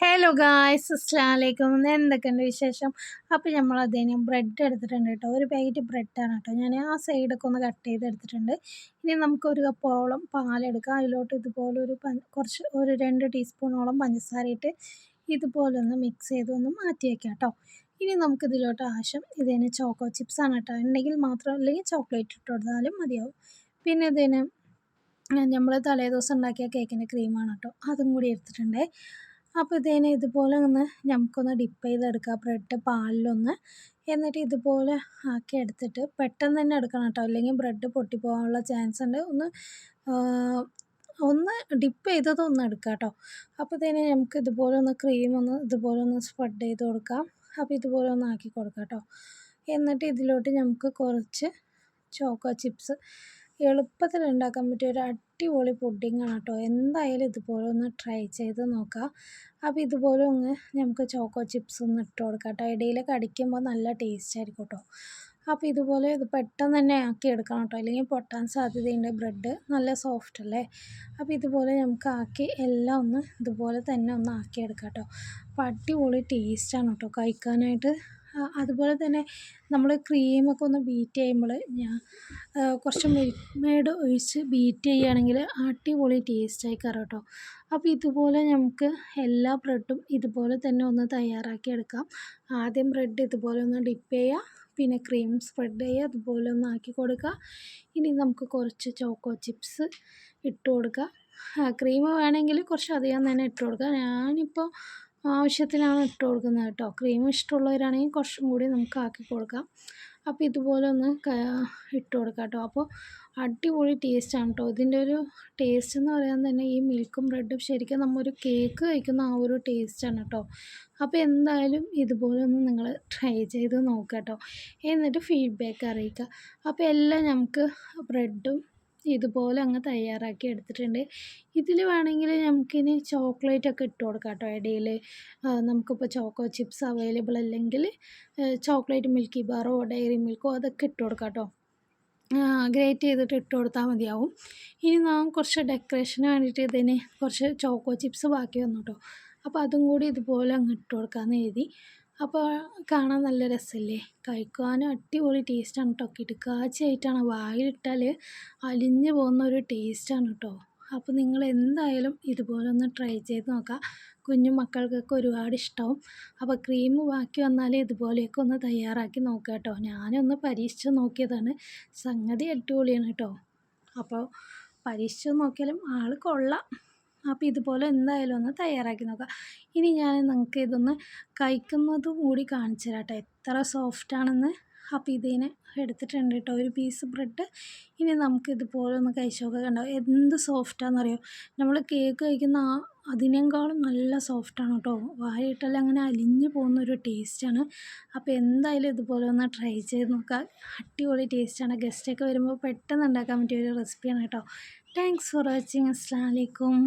Hello guys, അസ്സലാമു അലൈക്കും. എന്തൊക്കെയുണ്ട് വിശേഷം? അപ്പോൾ നമ്മൾ അതിന് ബ്രെഡ് എടുത്തിട്ടുണ്ട് കേട്ടോ. ഒരു പാക്കറ്റ് ബ്രെഡാണ് കേട്ടോ. ഞാൻ ആ സൈഡൊക്കെ ഒന്ന് കട്ട് ചെയ്തെടുത്തിട്ടുണ്ട്. ഇനി നമുക്ക് ഒരു കപ്പോളം പാലെടുക്കാം. അതിലോട്ട് ഇതുപോലെ കുറച്ച് ഒരു 2 ടീസ്പൂണോളം പഞ്ചസാര ഇട്ട് ഇതുപോലെ ഒന്ന് മിക്സ് ചെയ്ത് ഒന്ന് മാറ്റി വയ്ക്കാം കേട്ടോ. ഇനി നമുക്കിതിലോട്ട് ആവശ്യം ഇതിന് ചോക്കോ ചിപ്സാണ് കേട്ടോ. ഉണ്ടെങ്കിൽ മാത്രം, അല്ലെങ്കിൽ ചോക്ലേറ്റ് ഇട്ട് കൊടുത്താലും മതിയാവും. പിന്നെ ഇതിന് നമ്മൾ തലേദിവസം ഉണ്ടാക്കിയ കേക്കിൻ്റെ ക്രീമാണ് കേട്ടോ. അതും കൂടി എടുത്തിട്ടുണ്ട്. അപ്പോൾ ഇതിനെ ഇതുപോലെ ഒന്ന് നമുക്കൊന്ന് ഡിപ്പ് ചെയ്തെടുക്കുക ബ്രെഡ് പാലിലൊന്ന്. എന്നിട്ട് ഇതുപോലെ ആക്കി എടുത്തിട്ട് പെട്ടെന്ന് തന്നെ എടുക്കണം കേട്ടോ, അല്ലെങ്കിൽ ബ്രെഡ് പൊട്ടിപ്പോകാനുള്ള ചാൻസ് ഉണ്ട്. ഒന്ന് ഡിപ്പ് ചെയ്തതൊന്ന് എടുക്കാം കേട്ടോ. അപ്പോൾ ഇതിനെ നമുക്ക് ഇതുപോലെ ഒന്ന് ഇതുപോലെ ഒന്ന് സ്പ്രെഡ് ചെയ്ത് കൊടുക്കാം. അപ്പോൾ ഇതുപോലെ ഒന്ന് ആക്കി കൊടുക്കാം കേട്ടോ. എന്നിട്ട് ഇതിലോട്ട് നമുക്ക് കുറച്ച് ചോക്കോ ചിപ്സ്, എളുപ്പത്തിൽ ഉണ്ടാക്കാൻ പറ്റിയ ഒരു അടിപൊളി പുഡിങ്ങാണ് കേട്ടോ. എന്തായാലും ഇതുപോലെ ഒന്ന് ട്രൈ ചെയ്ത് നോക്കാം. അപ്പോൾ ഇതുപോലെ ഒന്ന് നമുക്ക് ചോക്കോ ചിപ്സ് ഒന്ന് ഇട്ട് കൊടുക്കാം കേട്ടോ. ഇടയിലൊക്കെ അടിക്കുമ്പോൾ നല്ല ടേസ്റ്റ് ആയിരിക്കും കേട്ടോ. അപ്പോൾ ഇതുപോലെ ഇത് പെട്ടെന്ന് തന്നെ ആക്കി എടുക്കണം കേട്ടോ, അല്ലെങ്കിൽ പൊട്ടാൻ സാധ്യതയുണ്ട്. ബ്രെഡ് നല്ല സോഫ്റ്റ് അല്ലേ. അപ്പോൾ ഇതുപോലെ നമുക്ക് ആക്കി എല്ലാം ഒന്ന് ഇതുപോലെ തന്നെ ഒന്ന് ആക്കിയെടുക്കാം കേട്ടോ. അപ്പോൾ അടിപൊളി ടേസ്റ്റാണ് കേട്ടോ കഴിക്കാനായിട്ട്. അതുപോലെ തന്നെ നമ്മൾ ക്രീമൊക്കെ ഒന്ന് ബീറ്റ് ചെയ്യുമ്പോൾ കുറച്ച് മിൽക്ക് മെയ്ഡ് ഒഴിച്ച് ബീറ്റ് ചെയ്യുകയാണെങ്കിൽ അടിപൊളി ടേസ്റ്റായി കയറും കേട്ടോ. അപ്പോൾ ഇതുപോലെ നമുക്ക് എല്ലാ ബ്രെഡും ഇതുപോലെ തന്നെ ഒന്ന് തയ്യാറാക്കി എടുക്കാം. ആദ്യം ബ്രെഡ് ഇതുപോലെ ഒന്ന് ഡിപ്പ് ചെയ്യുക, പിന്നെ ക്രീം സ്പ്രെഡ് ചെയ്യുക, അതുപോലെ ഒന്ന് ആക്കി കൊടുക്കുക. ഇനി നമുക്ക് കുറച്ച് ചോക്കോ ചിപ്സ് ഇട്ട് കൊടുക്കുക. ക്രീം വേണമെങ്കിൽ കുറച്ച് അധികം തന്നെ ഇട്ട് കൊടുക്കുക. ഞാനിപ്പോൾ ആവശ്യത്തിനാണ് ഇട്ട് കൊടുക്കുന്നത് കേട്ടോ. ക്രീം ഇഷ്ടമുള്ളവരാണെങ്കിൽ കുറച്ചും കൂടി നമുക്ക് ആക്കി കൊടുക്കാം. അപ്പോൾ ഇതുപോലെ ഒന്ന് ഇട്ട് കൊടുക്കാം കേട്ടോ. അപ്പോൾ അടിപൊളി ടേസ്റ്റാണ് കേട്ടോ. ഇതിൻ്റെ ഒരു ടേസ്റ്റ് എന്ന് പറയാൻ തന്നെ ഈ മിൽക്കും ബ്രെഡും ശരിക്കും നമ്മൊരു കേക്ക് കഴിക്കുന്ന ആ ഒരു ടേസ്റ്റാണ് കേട്ടോ. അപ്പോൾ എന്തായാലും ഇതുപോലെ ഒന്ന് നിങ്ങൾ ട്രൈ ചെയ്ത് നോക്കുക കേട്ടോ. എന്നിട്ട് ഫീഡ്ബാക്ക് അറിയിക്കുക. അപ്പോൾ എല്ലാം നമുക്ക് ബ്രെഡും ഇതുപോലെ അങ്ങ് തയ്യാറാക്കി എടുത്തിട്ടുണ്ട്. ഇതിൽ വേണമെങ്കിൽ നമുക്കിനി ചോക്ലേറ്റൊക്കെ ഇട്ട് കൊടുക്കാം കേട്ടോ. ഇടയിൽ നമുക്കിപ്പോൾ ചോക്കോ ചിപ്സ് അവൈലബിൾ അല്ലെങ്കിൽ ചോക്ലേറ്റ് മിൽക്കി ബാറോ ഡയറി മിൽക്കോ അതൊക്കെ ഇട്ട് കൊടുക്കാം കേട്ടോ. ഗ്രേറ്റ് ചെയ്തിട്ട് ഇട്ട് കൊടുത്താൽ മതിയാവും. ഇനി നാം കുറച്ച് ഡെക്കറേഷന് വേണ്ടിയിട്ട് ഇതിന് കുറച്ച് ചോക്കോ ചിപ്സ് ബാക്കി വന്നു കേട്ടോ. അപ്പോൾ അതും കൂടി ഇതുപോലെ അങ്ങ് ഇട്ട് കൊടുക്കാമെന്ന് എഴുതി. അപ്പോൾ കാണാൻ നല്ല രസമല്ലേ, കഴിക്കാനും അടിപൊളി ടേസ്റ്റാണ് കേട്ടോ. കിടുക്കാച്ചയായിട്ടാണ്, വായിലിട്ടാൽ അലിഞ്ഞു പോകുന്ന ഒരു ടേസ്റ്റാണ് കേട്ടോ. അപ്പോൾ നിങ്ങൾ എന്തായാലും ഇതുപോലെ ഒന്ന് ട്രൈ ചെയ്ത് നോക്കുക. കുഞ്ഞു മക്കൾക്കൊക്കെ ഒരുപാട് ഇഷ്ടമാവും. അപ്പോൾ ക്രീം ബാക്കി വന്നാൽ ഇതുപോലെയൊക്കെ ഒന്ന് തയ്യാറാക്കി നോക്കുക കേട്ടോ. ഞാനൊന്ന് പരീക്ഷിച്ച് നോക്കിയതാണ്, സംഗതി അടിപൊളിയാണ് കേട്ടോ. അപ്പോൾ പരീക്ഷിച്ച് നോക്കിയാലും ആൾ കൊള്ളാം. അപ്പോൾ ഇതുപോലെ എന്തായാലും ഒന്ന് തയ്യാറാക്കി നോക്കാം. ഇനി ഞാൻ നിങ്ങൾക്ക് ഇതൊന്ന് കഴിക്കുന്നതും കൂടി കാണിച്ചു തരാം കേട്ടോ, എത്ര സോഫ്റ്റാണെന്ന്. അപ്പോൾ ഇതിനെ എടുത്തിട്ടുണ്ട് കേട്ടോ, ഒരു പീസ് ബ്രെഡ്. ഇനി നമുക്ക് ഇതുപോലെ ഒന്ന് കഴിച്ച് നോക്കുക. കണ്ടോ എന്ത് സോഫ്റ്റാണെന്നറിയോ. നമ്മൾ കേക്ക് കഴിക്കുന്ന അതിനേക്കാളും നല്ല സോഫ്റ്റാണ് കേട്ടോ. വായിട്ടാൽ അങ്ങനെ അലിഞ്ഞു പോകുന്നൊരു ടേസ്റ്റാണ്. അപ്പോൾ എന്തായാലും ഇതുപോലെ ഒന്ന് ട്രൈ ചെയ്ത് നോക്കുക. അടിപൊളി ടേസ്റ്റാണ്. ഗസ്റ്റൊക്കെ വരുമ്പോൾ പെട്ടെന്ന് ഉണ്ടാക്കാൻ പറ്റിയ ഒരു റെസിപ്പിയാണ് കേട്ടോ. Thanks for watching. അസ്സലാമു അലൈക്കും.